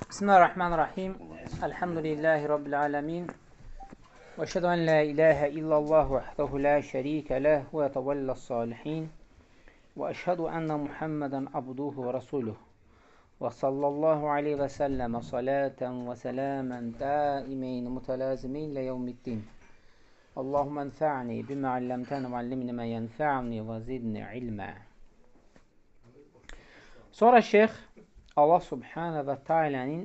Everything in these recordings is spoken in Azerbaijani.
Bismillahirrahmanirrahim. Elhamdülillahi Rabbil alemin. Və əşhədu ən la ilahə illallah vəhdehu la şərikə ləh və yətəvəlləs salihin. Və əşhədu ənə Muhammedən abduhu və rasuluh. Və sallallahu aleyhi və səlləmə salətən və sələmən daimeyn mütələzimin lə yevmiddin. Allahumma enfa'ni bimə alləmtəni və allimni mə yenfa'ni və zidni ilmə. Sonra şeyx Allah Subhanahu və Teala'nın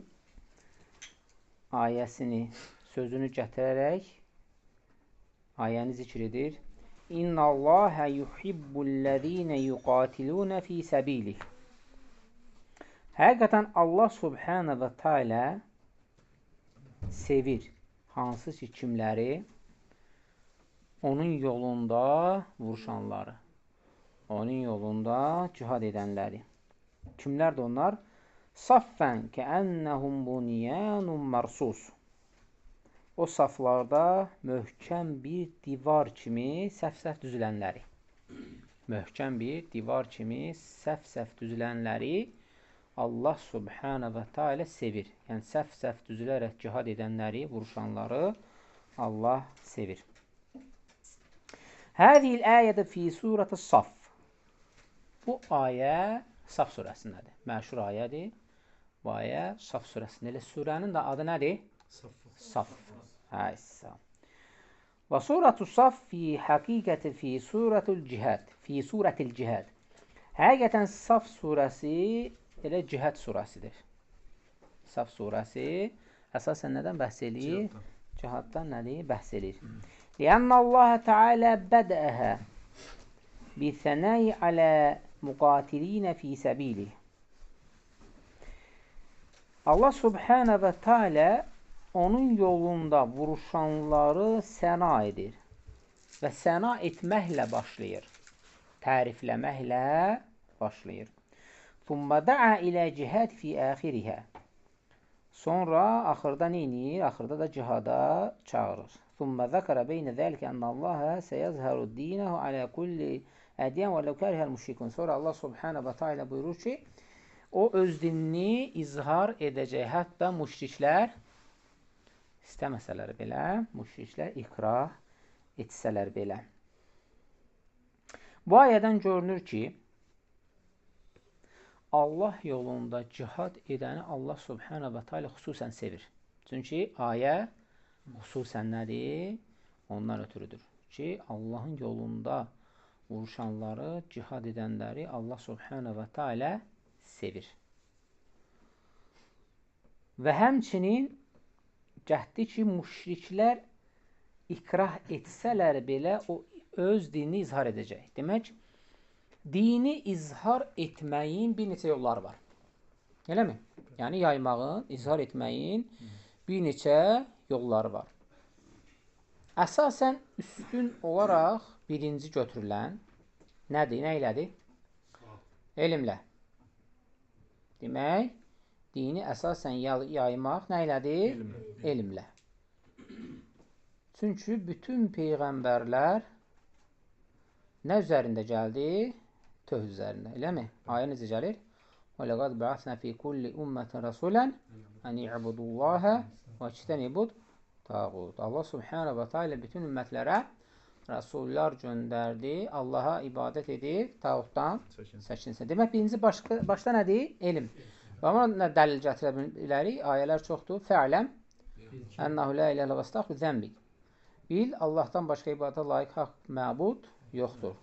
ayəsini, sözünü gətirərək ayəni zikr edir. İnna Allaha yuhibbullezine yuqatiluna fi sabilih. Həqiqətən Allah Subhanahu və Teala sevir hansı ki kimləri onun yolunda vuruşanları, onun yolunda cihad edənləri. Kimlərdir onlar? Saffən kəənnəhum bunyanun marsus. O saflarda möhkəm bir divar kimi səf-səf düzülənləri. Möhkəm bir divar kimi səf-səf düzülənləri Allah Subhanahu və Teala sevir. Yəni səf-səf düzülərək cihad edənləri, vuruşanları Allah sevir. Hədil ayədə fi surəti Saf. Bu ayə Saf surəsindədir. Məşhur ayədir. Bu ayə Saf surəsində. Elə surənin də adı nədir? Saf. Həysəm. Və surətu Saf fi həqiqəti fi surətul cihad. Fi surətil cihad. Həqiqətən Saf surəsi elə cihad surəsidir. Saf surəsi əsasən nədən bəhs eləyir? Cihaddan nədir? Bəhs eləyir. Lənnə Allah Teala bədəhə bi sənəyi alə muqatilinə fi səbilih. Allah Subhanahu və Teala onun yolunda vuruşanları səna edir və səna etməklə başlayır, tərifləməklə başlayır. Thumma da'a ilə cihad fi axirihə. Sonra axırda nə edir? Axırda da cihada çağırır. Thumma zəkərə beynə zəlikə ənə Allaha səyəzhəru dinəhu alə kulli ədiyən və ləv kərihəl müşrikun. Sonra Allah Subhanahu və Teala buyurur ki, o öz dinini izhar edəcək. Hətta müşriklər istəməsələr belə, müşriklər ikrah etsələr belə. Bu ayədən görünür ki, Allah yolunda cihad edəni Allah Subhanahu və Teala xüsusən sevir. Çünki ayə xüsusən nədir? Ondan ötürüdür ki, Allahın yolunda vuruşanları, cihad edənləri Allah Subhanahu və Teala sevir. Və həmçinin cəhdi ki, müşriklər ikrah etsələr belə o öz dinini izhar edəcək. Demək, dini izhar etməyin bir neçə yolları var. Eləmi? Yəni, yaymağın, izhar etməyin bir neçə yolları var. Əsasən üstün olaraq birinci götürülən nədir? Nə ilədir? Elmlə. Demək, dini əsasən yaymaq nə ilədir? Elmlə. Çünki bütün peyğəmbərlər nə üzərində gəldi? Tövhid üzərində. Eləmi? Ayə necə gəlir? وَلَقَدْ بَعَثْنَا فِي كُلِّ أُمَّةٍ رَسُولًا أَنِ اعْبُدُوا اللَّهَ وَاجْتَنِبُوا الطَّاغُوتَ. Allah Subhanahu və Teala bütün ümmətlərə rəsullar göndərdi. Allaha ibadət edib, tağutdan çəkinsin. Demək, birinci başda nədir? Elm. Və ona dəlil gətirə bilərik. Ayələr çoxdur. Fə'ləm ənəhu la ilə və stəxu zəmbik. Bil, Allahdan başqa ibadətə layiq haqq məbud yoxdur.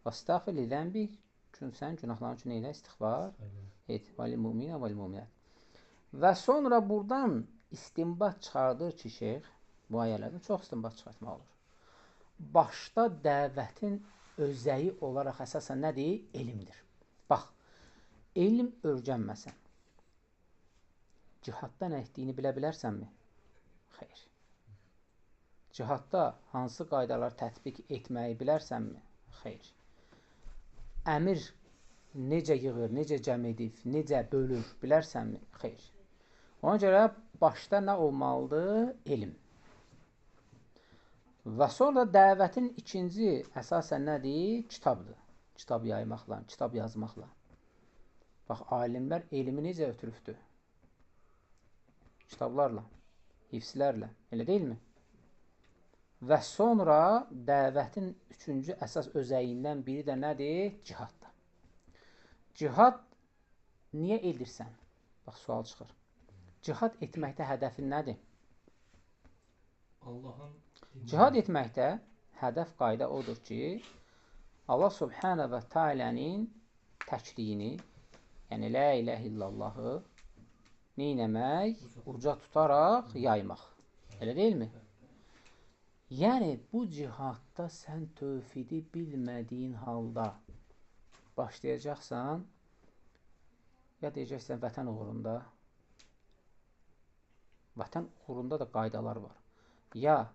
Və stəxu li zəmbik. Sən günahların üçün elə istiğfar et. Vəl-müminə vəl-müminət. Və sonra buradan istinbat çıxardır ki, şeyx, bu ayələrdən çox istinbat çıxartmaq olur. Başda dəvətin özəyi olaraq əsasən nədir? Elmdir. Bax, elm öyrənməsən, cihadda nə etdiyini bilə bilərsənmi? Xeyr. Cihadda hansı qaydalar tətbiq etməyi bilərsənmi? Xeyr. Əmir necə yığır, necə cəm edib, necə bölür, bilərsənmi? Xeyr. Ona görə başda nə olmalıdır? Elm. Və sonra dəvətin ikinci əsasən nədir? Kitabdır. Kitab yaymaqla, kitab yazmaqla. Bax, alimlər elmi necə ötürübdür? kitablarla, hifzlərlə. Elə deyilmi? Və sonra dəvətin üçüncü əsas özəyindən biri də nədir? Cihaddır. Cihad niyə edirsən? Bax, sual çıxır. Cihad etməkdə hədəfin nədir? Cihad etməkdə hədəf qayda odur ki, Allah Subhanahu və Teala'nın təkriyini, yəni la ilahe illallahı neynəmək? Uca tutaraq yaymaq. Elə deyilmi? Yəni, bu cihadda sən tövhidi bilmədiyin halda başlayacaqsan, ya deyəcəksən vətən uğrunda. Vətən uğrunda da qaydalar var. Ya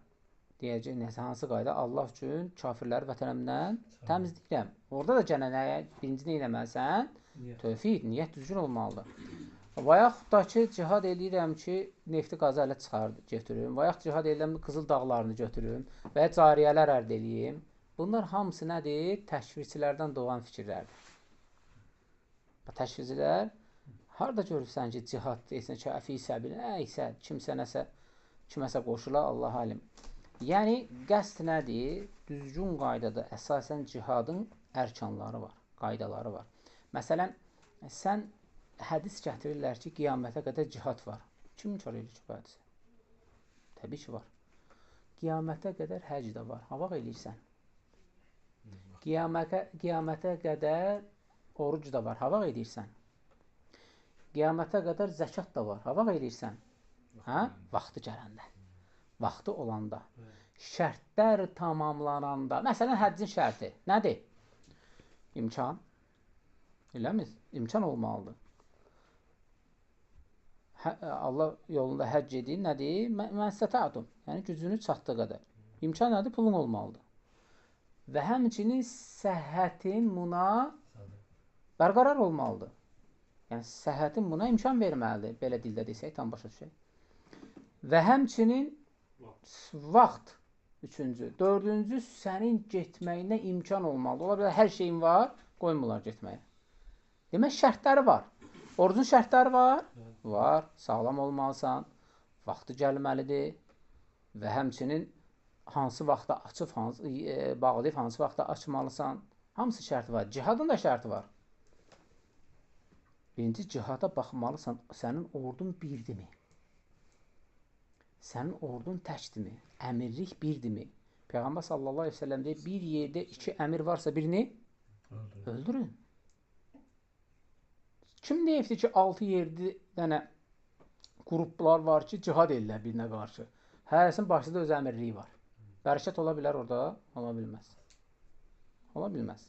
deyəcək, nəsə hansı qayda? Allah üçün kafirləri vətənimdən təmizləyirəm. Orada da gənə birinci nə eləməlisən? Tövhid, niyyət düzgün olmalıdır. Və yaxud da ki, cihad eləyirəm ki, nefti qazı ələ götürüm. Və yaxud cihad eləyirəm, Qızıl dağlarını götürüm və ya cariyələr əldə eləyim. Bunlar hamısı nədir? Təşvikçilərdən doğan fikirlərdir. Təşvikçilər harada görürsən ki, cihad deyilsən ki, əfi səbil, isə kimsə nəsə, kiməsə qoşula, Allah alim. Yəni, qəsd nədir? Düzgün qaydada əsasən cihadın ərkanları var, qaydaları var. Məsələn, sən hədis gətirirlər ki, qiyamətə qədər cihad var. Kim inkar edir ki, bu hədisə? Təbii ki, var. Qiyamətə qədər həc də var. Havaq eləyirsən. Qiyamətə qədər oruc da var. Havaq edirsən. Qiyamətə qədər zəkat da var. Havaq edirsən. Hə? Vaxtı gələndə. Vaxtı olanda. Şərtlər tamamlananda. Məsələn, həccin şərti nədir? İmkan. Eləmi? İmkan olmalıdır. Allah yolunda həcc edin, nədir? Mən sətətum. Yəni, gücünü çatdığı qədər. İmkan nədir? Pulun olmalıdır. Və həmçinin səhhətin buna bərqərar olmalıdır. Yəni, səhhətin buna imkan verməlidir. Belə dildə desək, tam başa düşək. Və həmçinin vaxt üçüncü. Dördüncü, sənin getməyinə imkan olmalıdır. Ola bilər, hər şeyin var, qoymurlar getməyə. Demək, şərtləri var. Orucun şərtləri var? Var. Sağlam olmalısan, vaxtı gəlməlidir və həmçinin hansı vaxtda açıb, bağlayıb, hansı vaxtda açmalısan. Hamısı şərti var. Cihadın da şərti var. Birinci, cihada baxmalısan, sənin ordun birdimi? Sənin ordun təkdimi? Əmirlik birdimi? Peyğəmbər sallallahu aleyhi ve sellem deyir, bir yerdə iki əmir varsa birini öldürün. Kim deyibdir ki, 6-7 dənə qruplar var ki, cihad edirlər birinə qarşı? Hərəsinin başında öz əmirliyi var. Bərəkət ola bilər orada? Ola bilməz. Ola bilməz.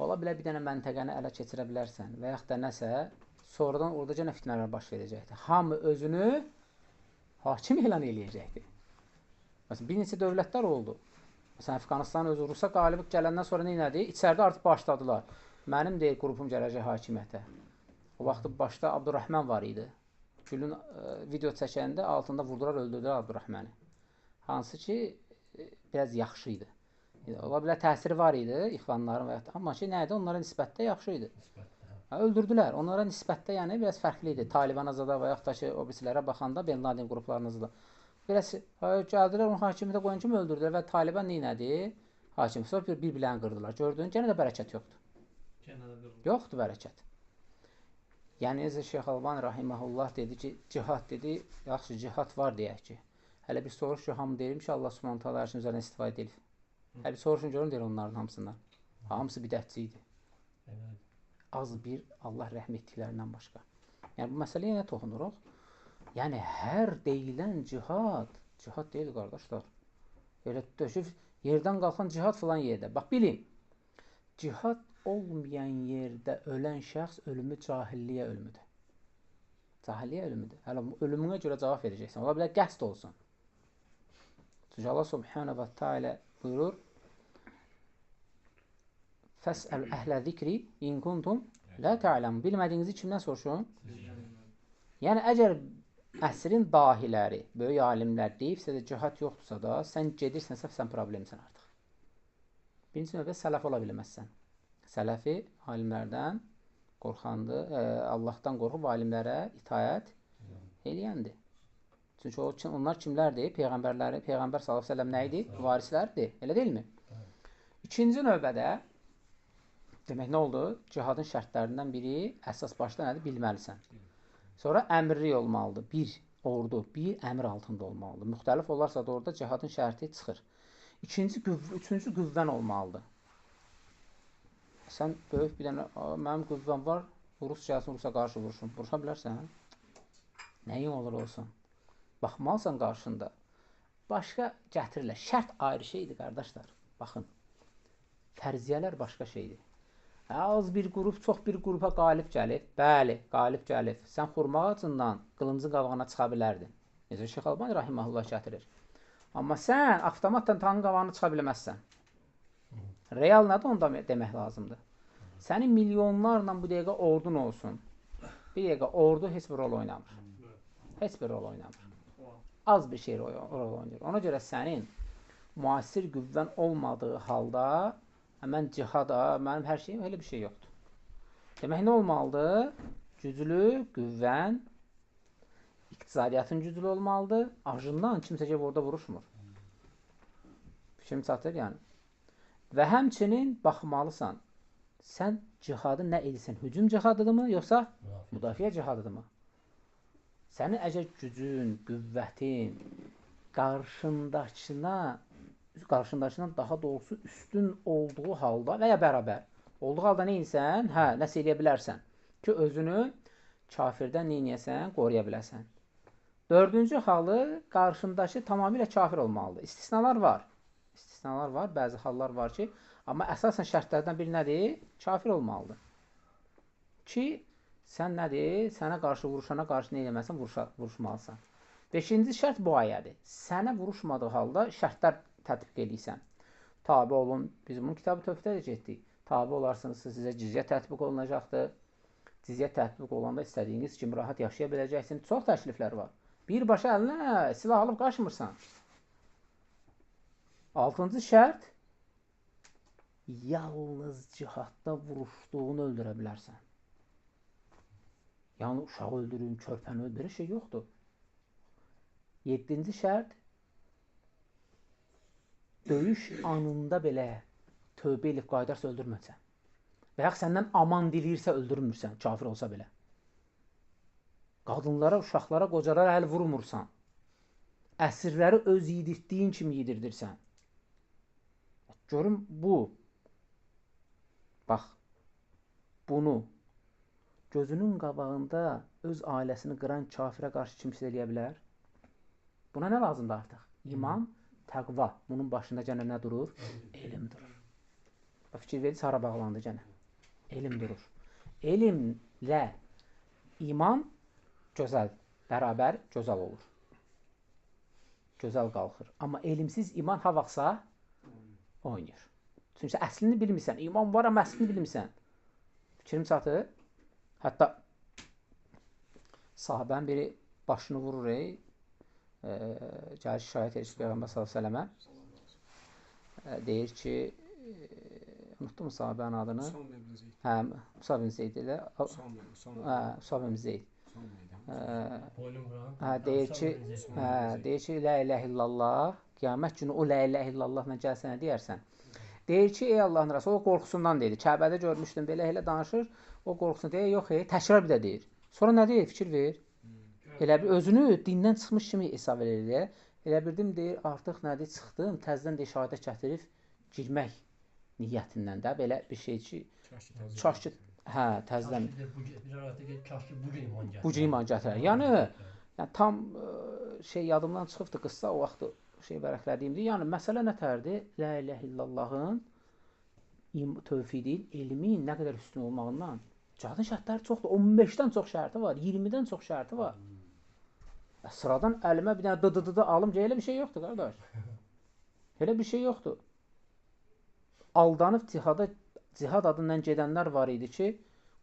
Ola bilər bir dənə məntəqəni ələ keçirə bilərsən və yaxud da nəsə, sonradan orada gənə fitnələr baş verəcəkdir. Hamı özünü hakim elan eləyəcəkdir. Məsələn, bir neçə dövlətlər oldu. Məsələn, Əfqanistan özü Rusa qalib gələndən sonra neynədir? İçəridə artıq başladılar. Mənim deyil, qrupum gələcək hakimiyyətə. O vaxt başda Abdurrahman var idi. Gülün video çəkəndə altında vurdular, öldürdülər Abdurrahmanı. Hansı ki, biraz yaxşı idi. Ola bilər, təsiri var idi, ixvanların və yaxud da. Amma ki, nə idi? Onlara nisbətdə yaxşı idi. Öldürdülər. Onlara nisbətdə yəni biraz fərqli idi. Taliban azada və yaxud da ki, o birisilərə baxanda, Ben Laden qruplarının azada. Biraz gəldilər, onu hakimiyyətə qoyan kimi öldürdülər və Taliban neynədi? Hakim. Sonra bir-birlərini qırdılar. Gördün, gənə də bərəkət yoxdur. Yoxdur bərəkət. Yəni, necə Şeyx Albani rahiməhullah dedi ki, cihad dedi, yaxşı, cihad var deyək ki. Hələ bir soruş ki, hamı deyim ki, Allah subhanət hala hər şeyin üzərinə istifadə edir. Hələ bir soruşun görün deyir onların hamısından. Hamısı bidətçi idi. Az bir Allah rəhm etdiklərindən başqa. Yəni, bu məsələyə nə toxunuruq? Yəni, hər deyilən cihad deyil, qardaşlar. Elə döşüb, yerdən qalxan cihad filan yerdə. Bax, bilin, cihad olmayan yerdə ölən şəxs ölümü cahilliyə ölümüdür. Cahilliyə ölümüdür. Hələ ölümünə görə cavab verəcəksən. Ola bilər, qəsd olsun. Çünki Allah subhanahu və teala buyurur, Fəsəl əhlə zikri in kuntum la ta'lam. Bilmədiyinizi kimdən soruşun? Yəni, əgər əsrin dahiləri, böyük alimlər deyibsə də cihad yoxdursa da, sən gedirsənsə, sən problemsən artıq. Birinci növbə sələf ola bilməzsən. Sələfi alimlərdən qorxandır, Allahdan qorxub alimlərə itaət eləyəndir. Çünki onlar kimlərdir? Peyğəmbər sallallahu əleyhi və səlləm nə idi? Varislərdir. Elə deyilmi? İkinci növbədə demək nə oldu? Cihadın şərtlərindən biri əsas başda nədir? Bilməlisən. Sonra əmrli olmalıdır. Bir ordu, bir əmr altında olmalıdır. Müxtəlif olarsa da orada cihadın şərti çıxır. Üçüncü qüvvən olmalıdır. Sən böyük bir dənə, mənim qüvvəm var, Rus gəlsin, Rusa qarşı vuruşun. Vuruşa bilərsən? Nəyin olur olsun? Baxmalısan qarşında. Başqa gətirirlər. Şərt ayrı şeydir, qardaşlar. Baxın, fərziyyələr başqa şeydir. Az bir qrup, çox bir qrupa qalib gəlib. Bəli, qalib gəlib. Sən xurma ağacından qılıncın qabağına çıxa bilərdin. Necə Şeyx Albani rahimehullah gətirir. Amma sən avtomatla tankın qabağına çıxa bilməzsən. Real nədir onda demək lazımdır. Sənin milyonlarla bu dəqiqə ordun olsun. Bir dəqiqə ordu heç bir rol oynamır. Heç bir rol oynamır. Az bir şey rol oynayır. Ona görə sənin müasir qüvvən olmadığı halda mən cihada, mənim hər şeyim elə bir şey yoxdur. Demək nə olmalıdır? Güclü, qüvvən, iqtisadiyyatın güclü olmalıdır. Acından kimsə ki, orada vuruşmur. Fikrim çatır yəni. Və həmçinin baxmalısan, sən cihadı nə edirsən? Hücum cihadıdırmı, yoxsa müdafiə cihadıdırmı? Sənin əgər gücün, qüvvətin qarşındakından daha doğrusu üstün olduğu halda və ya bərabər olduğu halda nə insən? Nəsə eləyə bilərsən ki, özünü kafirdən neynəyəsən, qoruya biləsən. Dördüncü halı, qarşındakı tamamilə kafir olmalıdır. İstisnalar var. İstisnalar var, bəzi hallar var ki, amma əsasən şərtlərdən biri nədir? Kafir olmalıdır. Ki, sən nədir? Sənə qarşı vuruşana qarşı nə eləməsən? Vuruşmalısan. Beşinci şərt bu ayədir. Sənə vuruşmadığı halda şərtlər tətbiq edirsən. Tabi olun, biz bunun kitabı tövfdə edəcəkdik. Tabi olarsınız, sizə cizyə tətbiq olunacaqdır. Cizyə tətbiq olanda istədiyiniz kimi rahat yaşaya biləcəksiniz. Çox təkliflər var. Birbaşa əlinə silah alıb qaçmırsan. Altıncı şərt, yalnız cihadda vuruşduğunu öldürə bilərsən. Yəni, uşağı öldürün, körpəni öldürün, şey yoxdur. Yeddinci şərt, döyüş anında belə tövbə elib qaydarsa öldürməsən. Və yaxud səndən aman diləyirsə öldürmürsən, kafir olsa belə. Qadınlara, uşaqlara, qocalara əl vurmursan. Əsirləri öz yedirtdiyin kimi yedirdirsən. Görün bu, bax, bunu gözünün qabağında öz ailəsini qıran kafirə qarşı kimsə eləyə bilər? Buna nə lazımdır artıq? İman, təqva. Bunun başında gənə nə durur? Elm durur. Fikir verirsiniz, hara bağlandı gənə? Elm durur. Elmlə iman gözəl, bərabər gözəl olur. Gözəl qalxır. Amma elmsiz iman ha vaxtsa oynayır. Çünki əslini bilmirsən. İman var, amma əslini bilmirsən. Fikrim çatır. Hətta sahabənin biri başını vurur, gəlir şikayət edir Peyğəmbər s.ə.və. Deyir ki, unutdum sahabənin adını. Musab ibn Zeyd ilə. Musab ibn Zeyd. Deyir ki, la ilahe illallah, qiyamət günü o la ilahe illallahla gəlsənə deyərsən. Deyir ki, ey Allahın Rəsulü, o qorxusundan deyir. Kəbədə görmüşdüm, belə danışır. O qorxusunu deyir, yox, təkrar bir də deyir. Sonra nə deyir, fikir ver. Elə bir özünü dindən çıxmış kimi hesab edir. Elə bildim, deyir, artıq nədir, çıxdım, təzdən deyir, şəhadət gətirib girmək niyyətindən də belə bir şey ki, çaşkı, təzdən. Bu gün iman gətirər. Yəni tam yadımdan çıxıbdı qıssa, o vaxtı vərəqlədiyimdir. Yəni, məsələ nətərdir? La ilahe illallahın tövfid deyil, elmin nə qədər üstün olmağından. Cihadın şərtləri çoxdur. 15-dən çox şərti var, 20-dən çox şərti var. Sıradan əlimə bir dənə dı alım, elə bir şey yoxdur, qardaş. Elə bir şey yoxdur. Aldanıb cihad adından gedənlər var idi ki,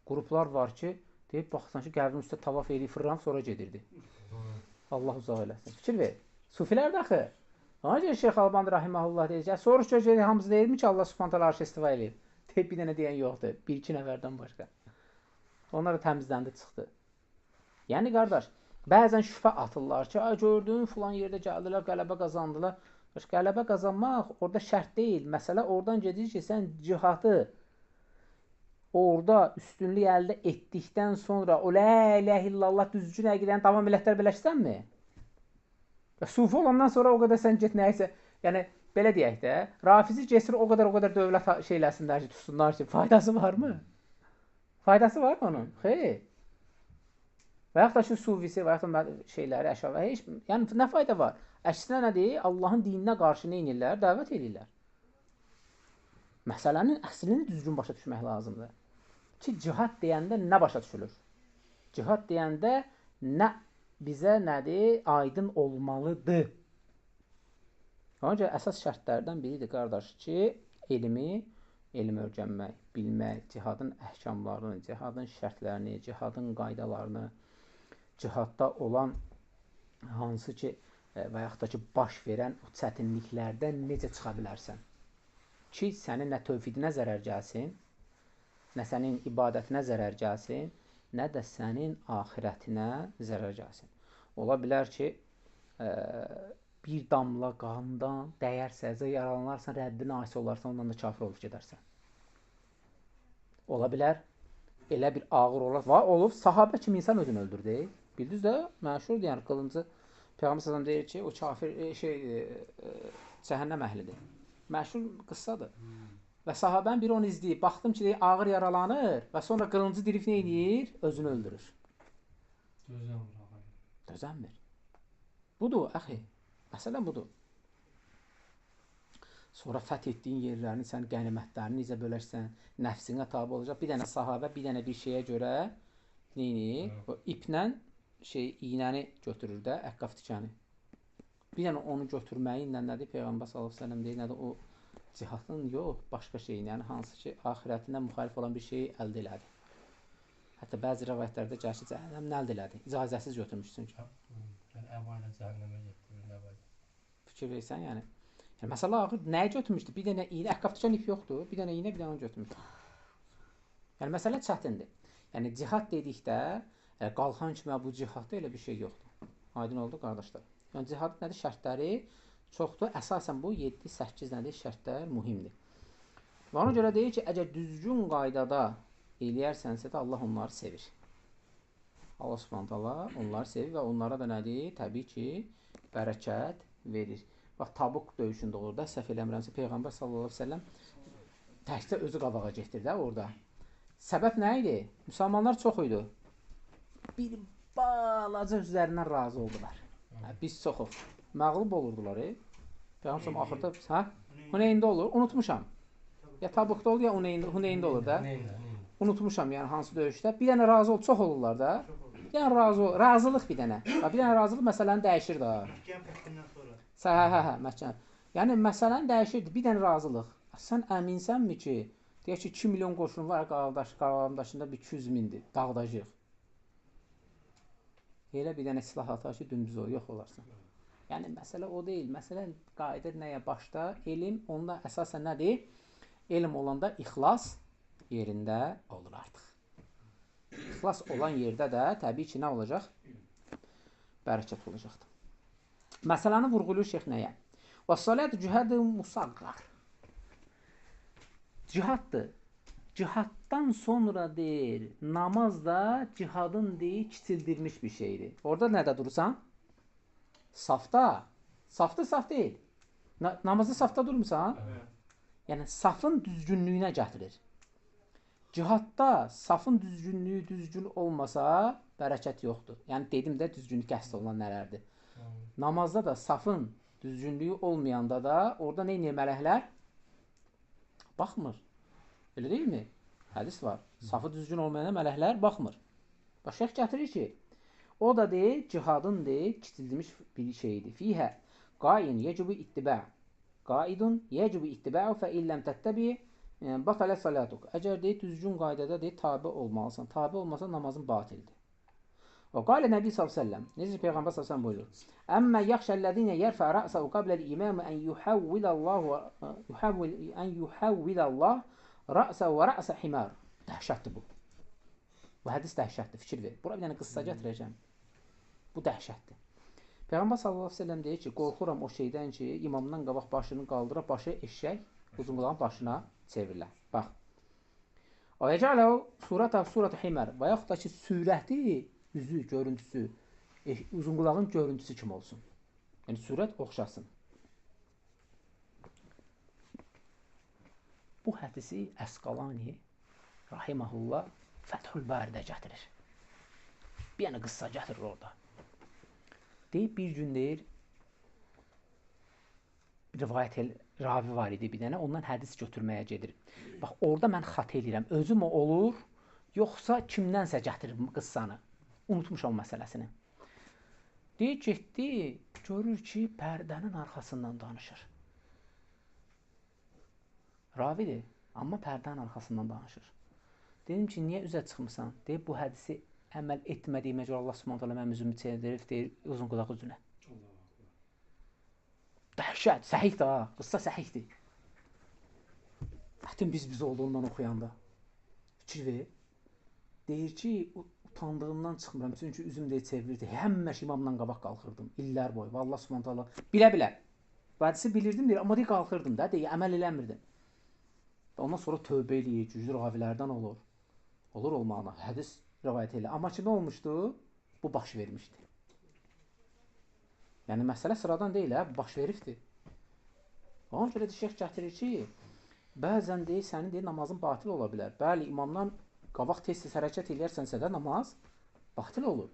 qruplar var ki, deyib, baxsan ki, qəbrin üstə tavaf edib, fırlanıb, sonra gedirdi. Allah uzaq eləsin. Fikir ver. Sufilər də axı. Ona görə Şeyx Albani rahimehullah deyir ki, soruş görəcək, hamısı deyilmi ki, Allah subhanət hələ arşı istiva eləyib. Deyib, bir dənə deyən yoxdur. Bir-iki nəfərdən başqa. Onlar da təmizləndi, çıxdı. Yəni, qardaş, Bəzən şübhə atırlar ki, gördün filan yerdə gəldilər, qələbə qazandılar. Qələbə qazanmaq orada şərt deyil. Məsələ oradan gedir ki, sən cihadı orada üstünlük əldə etdikdən sonra o la ilahe illallah düzgün əqidəni davam elətdirə bilərsənmi? Sufi olandan sonra o qədər sən get nəysə, yəni belə deyək də, Rafizi keçir o qədər dövlət şeyləsinlər ki, tutsunlar ki, faydası varmı? Faydası var mı onun? Xeyr. Və yaxud da ki, sufisi və yaxud da şeyləri, əşarə, heç, yəni nə fayda var? Əksinə nədir? Allahın dininə qarşı nə edirlər? Dəvət edirlər. Məsələnin əslini düzgün başa düşmək lazımdır. Ki, cihad deyəndə nə başa düşülür? Cihad deyəndə nə bizə nədir? Aydın olmalıdır. Ona görə əsas şərtlərdən biridir, qardaş ki, elm öyrənmək, bilmək, cihadın əhkamlarını, cihadın şərtlərini, cihadın qaydalarını, cihadda olan hansı ki və yaxud da ki baş verən o çətinliklərdən necə çıxa bilərsən ki, sənin nə tövhidinə zərər gəlsin, nə sənin ibadətinə zərər gəlsin, nə də sənin axirətinə zərər gəlsin. Ola bilər ki, bir damla qandan dəyərsəzə yaralanarsan, Rəbbinə asi olarsan, ondan da kafir olub gedərsən. Ola bilər, elə bir ağır olub, sahabə kimi insan özünü öldürdü. Bildiniz də, məşhurdur, yəni qılıncı Peyğəmbər sallallahu deyir ki, o kafir cəhənnəm əhlidir. Məşhur qıssadır. Və sahabənin biri onu izləyib, baxdım ki, deyir, ağır yaralanır və sonra qılıncı dirif nə edir? Özünü öldürür. Dözənmir. Budur, əxi. Məsələn budur. Sonra fəth etdiyin yerlərini, sən qənimətlərini necə bölərsən, nəfsinə tabi olacaq. Bir dənə sahabə, bir dənə bir şeyə görə neyini? O iplə iynəni götürür də, əqqaf tikəni. Bir dənə onu götürməyi ilə nədir? Peyğəmbər sallallahu əleyhi və səlləm deyir, nədir? O cihadın yox, başqa şeyin, yəni hansı ki, axirətindən müxalif olan bir şeyi əldə elədi. Hətta bəzi rəvayətlərdə gəlir ki, cəhənnəm əldə elədi. İcazəsiz götürmüşsün ki. Əvvələ cəhənnəmə getdi. Fikir versən, yəni. Məsələ ağır, nəyi götürmüşdü? Bir dənə iynə, əqqaf tikən ip yoxdur. Bir dənə iynə, bir dənə onu götürmüşdü. Yəni, məsələ çətindir. Yəni, cihad dedikdə, qalxan kimi bu cihadda elə bir şey yoxdur. Aydın oldu, qardaşlar. Yəni, cihad nədir? Şərtləri çoxdur. Əsasən bu 7-8 nədir? Şərtlər mühimdir. Və ona görə deyir ki, əgər düzgün qaydada eləyərsənsə də Allah onları sevir. Allah subhanahu taala onları sevir və onlara da nədir? Təbii ki, bərəkət verir. Bax, Tabuk döyüşündə olur da, səhv eləmirəmsə, Peyğəmbər sallallahu əleyhi və səlləm təkcə özü qabağa getdi də orada. Səbəb nə idi? Müsəlmanlar çox idi. Bir balaca üzərindən razı oldular. Biz çoxuq. Məğlub olurdular. Peyğəmbər sallallahu axırda, hə? Huneyndə olur, unutmuşam. Ya Tabukda olur, ya Huneyndə olur da. Unutmuşam, yəni hansı döyüşdə. Bir dənə razı olub, çox olurlar da. Bir dənə razılıq bir dənə. Bir dənə razılıq məsələni dəyişir da. Hə, Məkkə. Yəni məsələn dəyişirdi. Bir dənə razılıq. Sən əminsənmi ki, deyək ki 2 milyon qoşun var, qardaşında bir 200 mindir. Dağdacıq. Elə bir dənə silah atar ki, dümdüz o, yox olarsan. Yəni məsələ o deyil. Məsələ qayıdır nəyə başda? Elm onda əsasən nədir? Elm olanda ixlas yerində olur artıq. İxlas olan yerdə də təbii ki, nə olacaq? Bərəkət olacaqdır. Məsələni vurğulur şeyx nəyə? Və salatu cihad-ı musaggar. Cihaddır. Cihaddan sonra deyir, namaz da cihadın deyir, kiçildirmiş bir şeydir. Orada nədə durursan? Safda. Safda saf deyil. Namazda safda durmursan? Evet. Yəni, safın düzgünlüyünə gətirir. Cihadda safın düzgünlüyü düzgün olmasa, bərəkət yoxdur. Yəni, dedim də düzgünlük qəsd olan nələrdir. Namazda da safın düzgünlüyü olmayanda da orada nə edir mələklər? Baxmır. Elə deyilmi? Hədis var. Safı düzgün olmayanda mələklər baxmır. Bax, şeyx gətirir ki, o da deyir, cihadın deyir, kiçildilmiş bir şeydir. Fihə qain yecibu ittibə. Qaidun yecibu ittibə fə illəm təttəbi batalə salatuq. Əgər deyir, düzgün qaydada deyir, tabi olmalısan. Tabi olmasa namazın batildir. Və qalə Nəbi s.ə.v. Necə Peyğəmbər s.ə.v. buyurur? Əmmə yaxşəllədinə yərfə rə'səu qabləl imamı ən yuhəvvilallah rə'səu və rə'sə himar. Dəhşətdir bu. Bu hədis dəhşətdir, fikir ver. Bura bir dənə qıssa gətirəcəm. Bu dəhşətdir. Peyğəmbər sallallahu əleyhi və səlləm deyir ki, qorxuram o şeydən ki, imamdan qabaq başını qaldıra, başı eşşək uzunqulağın başına çevirilər. Bax. Ayəcələ surətə himər və yaxud da ki, surəti, üzü, görüntüsü, uzunqulağın görüntüsü kimi olsun. Yəni, surət oxşasın. Bu hədisi Əsqalani rahiməhullah Fəthül Baridə gətirir. Bir yana qıssa gətirir orada. Deyib, bir gün deyir, ravi var idi bir dənə, ondan hədis götürməyə gedir. Bax, orada mən xatə edirəm. Özüm o olur, yoxsa kimdənsə gətirir qıssanı. Unutmuşam məsələsini. Deyir, getdi, görür ki, pərdənin arxasından danışır. Ravidir, amma pərdənin arxasından danışır. Dedim ki, niyə üzə çıxmısan? Deyir, bu hədisi əməl etmədiyimə görə Allah Subhanahu taala mənim üzümü çevirir, deyir, uzun qulaq üzünə. Dəhşət, səhih də, qıssa səhihdir. Hətin biz olduğundan oxuyanda. Fikir ver. Deyir ki, utandığımdan çıxmıram, çünki üzüm deyir, çevirirdi. Həmişə imamdan qabaq qalxırdım, illər boyu. Və Allah Subhanahu taala bilə-bilə. Bu hədisi bilirdim, deyir, amma deyir, qalxırdım da, deyir, əməl eləmirdim. Ondan sonra tövbə eləyir, güclü ravilərdən olur. Olur olmağına, hədis rivayət elə. Amma ki, nə olmuşdu? Bu baş vermişdi. Yəni, məsələ sıradan deyil, bu baş veribdir. Ona görə də şeyx gətirir ki, bəzən deyir, sənin deyir, namazın batil ola bilər. Bəli, imamdan qabaq tez-tez hərəkət eləyərsənsə də namaz batil olur.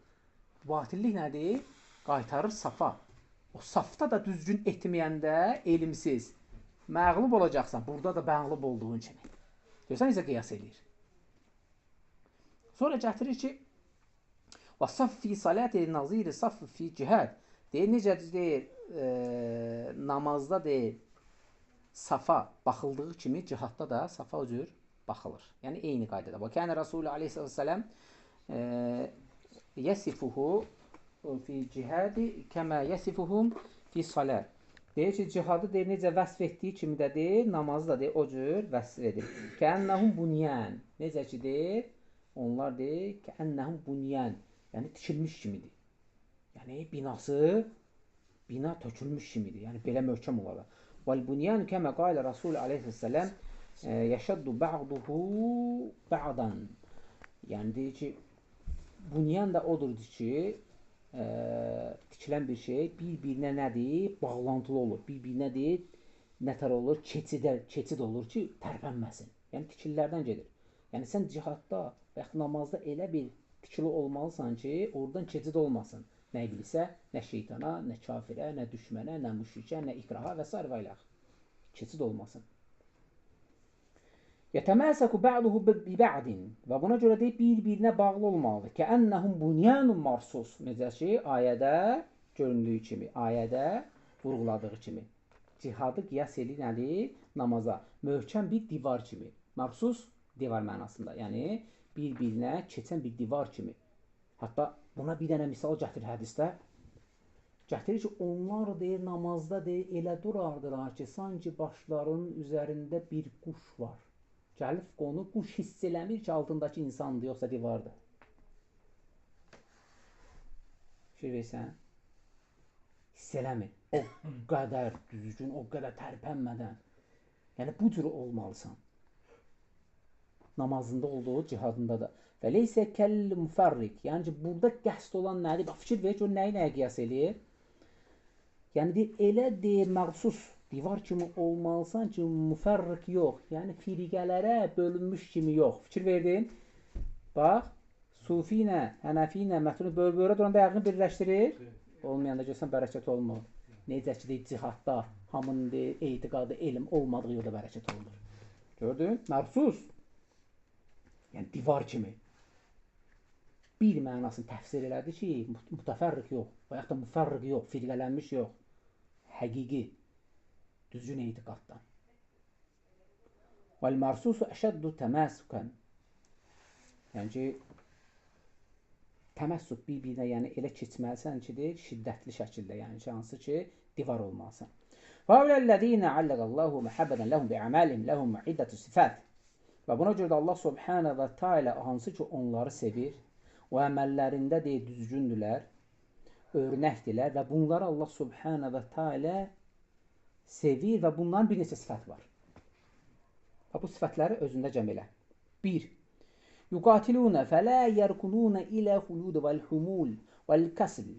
Batillik nədir? Qaytarır safa. O safda da düzgün etməyəndə elmsiz. Məğlub olacaqsan, burada da məğlub olduğun kimi. Görsən, necə qiyas eləyir. Sonra gətirir ki, və saf fi saləti naziri saf fi cihad. Deyir, necə deyir, namazda deyir, safa baxıldığı kimi cihadda da safa cür baxılır. Yəni, eyni qaydada. Və kənə Rasulü aleyhissaləm yəsifuhu fi cihadi kəmə yəsifuhum fi salət. Deyir ki, cihadı deyir, necə vəsf etdiyi kimi də deyir, namazı da deyir, o cür vəsf edir. Kəənnəhum bunyan. Necə ki deyir, onlar deyir, kəənnəhum bunyan. Yəni, tikilmiş kimidir. Yəni, bina tökülmüş kimidir. Yəni, belə möhkəm olarlar. Vəl-bunyan kəmə qaylə Rasulü aleyhissaləm yəşəddu bə'duhu bə'dan. Yəni, deyir ki, bunyan da odur ki, tikilən bir şey bir-birinə nədir? Bağlantılı olur. Bir-birinə deyir, nətər olur? Keçid olur ki, tərpənməsin. Yəni, tikillərdən gedir. Yəni, sən cihadda və yaxud namazda elə bir tikili olmalısan ki, oradan keçid olmasın. Nə iblisə, nə şeytana, nə kafirə, nə düşmənə, nə müşrikə, nə ikraha və s. və ilə. Keçid olmasın. Yətəməsəku bə'duhu bi-bə'din. Və buna görə deyib, bir-birinə bağlı olmalıdır. Kəənnəhum bunyanun marsus. Necə ki, ayədə göründüyü kimi, ayədə vurğuladığı kimi. Cihadı qiyas edir, nədir? Namaza. Möhkəm bir divar kimi. Marsus, divar mənasında. Yəni, bir-birinə keçən bir divar kimi. Hətta buna bir dənə misal gətirir hədisdə. Gətirir ki, onlar deyir, namazda deyir, elə durardılar ki, sanki başlarının üzərində bir quş var. Gəlib qonu, quş hiss eləmir ki, altındakı insandır, yoxsa divardır. Fikir versən, hiss eləmir. O qədər düzgün, o qədər tərpənmədən. Yəni, bu cür olmalısan. Namazında olduğu, cihadında da. Və leysə kəlli müfərrik. Yəni ki, burada qəsd olan nədir? Bax, fikir ver ki, o nəyə qiyas eləyir? Yəni, deyir, elə deyir, məxsus divar kimi olmalısan ki, müfərrik yox. Yəni, firqələrə bölünmüş kimi yox. Fikir verdin? Bax, sufi ilə, hənəfi ilə, mətunu böl-bölə duranda yəqin birləşdirir. Olmayanda görsən, bərəkət olmur. Necə ki, deyir, cihadda hamının deyir, etiqadı, elm olmadığı yolda bərəkət olunur. Gördün? Məxsus. Yəni, divar kimi. Bir mənasını təfsir elədi ki, mütəfərrik yox, və yaxud da müfərrik yox, firqələnmiş yox. Həqiqi, düzgün etiqaddan. Vəl-mərsusu əşəddu təməssükən. Yəni ki, təməssük bir-birinə, yəni elə keçməlisən ki, deyir, şiddətli şəkildə, yəni ki, hansı ki, divar olmalısan. Fəvləl-ləzīnə alləqəlləhu məhəbbədən ləhum bi'əməlihim ləhum iddətü sifət. Və buna görə də Allah Subhanahu və Teala hansı ki, onları sevir, o əməllərində deyir, düzgündülər. örnəkdirlər və bunları Allah Subhanahu və Teala sevir və bunların bir neçə sifət var. Və bu sifətləri özündə cəm elə. 1. Yuqatiluna fələ yərkununa ilə xulud vəl-humul vəl-kəsl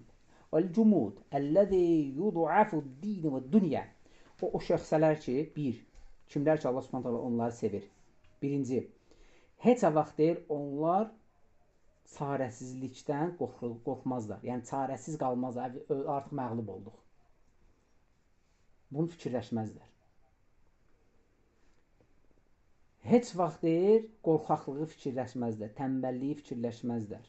vəl-cumud əlləzi yud'afud-din və-dünya. O şəxsələr ki, 1. Kimlər ki, Allah Subhanahu taala onları sevir. Birinci, heç vaxt deyil, onlar çarəsizlikdən qorxmazlar. Yəni, çarəsiz qalmazlar, artıq məğlub olduq. Bunu fikirləşməzlər. Heç vaxt deyir, qorxaqlığı fikirləşməzlər, tənbəlliyi fikirləşməzlər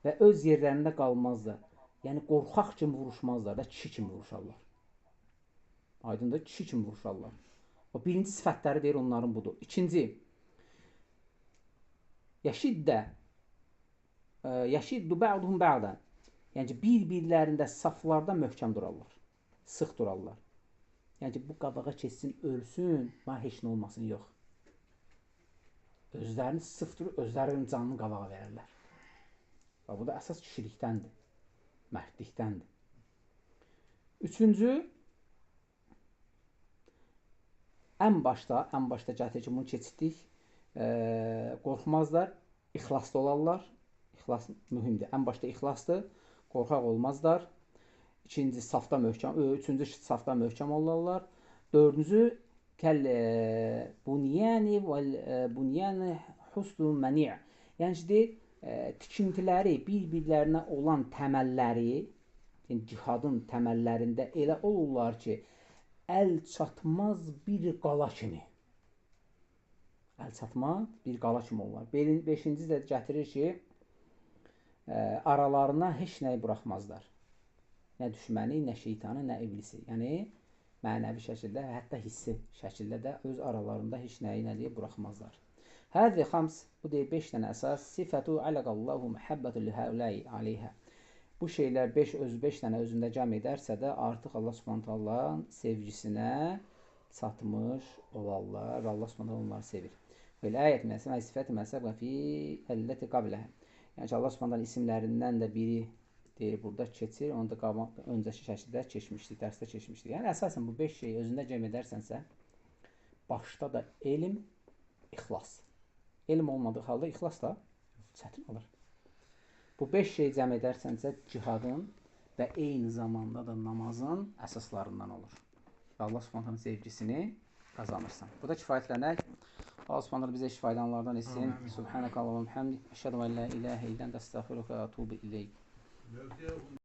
və öz yerlərində qalmazlar. Yəni, qorxaq kimi vuruşmazlar da, kişi kimi vuruşarlar. Aydındır, kişi kimi vuruşarlar. O birinci sifətləri deyir, onların budur. İkinci, Yəşiddu bə'duhum bə'dən. Yəni, bir-birlərində saflarda möhkəm durarlar, sıx durarlar. Yəni ki, bu qabağa keçsin, ölsün, heç nə olmasın, yox. Özlərini sıx durur, özlərinin canını qabağa verirlər. Və bu da əsas kişilikdəndir, mərdlikdəndir. Üçüncü, ən başda gətirir ki, bunu keçirdik, qorxmazlar, ixlaslı olarlar. İxlas mühümdür. Ən başda ixlasdır, qorxaq olmazlar. Üçüncü safda möhkəm olarlar. Dördüncü, bunyani husnul məni'. Yəni, tikintiləri, bir-birlərinə olan təməlləri, yəni cihadın təməllərində elə olurlar ki, əl çatmaz bir qala kimi. Əl çatmaz bir qala kimi olurlar. Beşinci də gətirir ki, aralarına heç nəyi buraxmazlar. Nə düşməni, nə şeytanı, nə iblisi. Yəni, mənəvi şəkildə, hətta hissi şəkildə də öz aralarında heç nəyi nəliyə buraxmazlar. Həzi xams, bu deyir 5 dənə əsas, sifətu aləqallahu məhəbbətu lihəuləyi aleyhə. Bu şeylər 5 dənə özündə cəm edərsə də artıq Allah Subhanahu Allah'ın sevgisinə çatmış olarlar və Allah Subhanahu onları sevir. Belə ayət məsələn, sifəti məsələn fi əlləti qabləhə. Yəni ki, Allah Subhanahu isimlərindən də biri deyir, burada keçir, onu da öncəki şəkildə keçmişdik, dərsdə keçmişdik. Yəni, əsasən bu 5 şeyi özündə cəm edərsənsə, başda da elm, ixlas. Elm olmadığı halda ixlas da çətin olur. Bu 5 şeyi cəm edərsənsə, cihadın və eyni zamanda da namazın əsaslarından olur. Və Allah Subhanahu sevgisini qazanırsan. Bu da kifayətlənək. Allah Subhanahu bizə faydalanlardan etsin. Subhanəkə Allahumma hamdik. Əşhədu en la ilahə illə əntə əstəğfiruka və etûbu ileyk.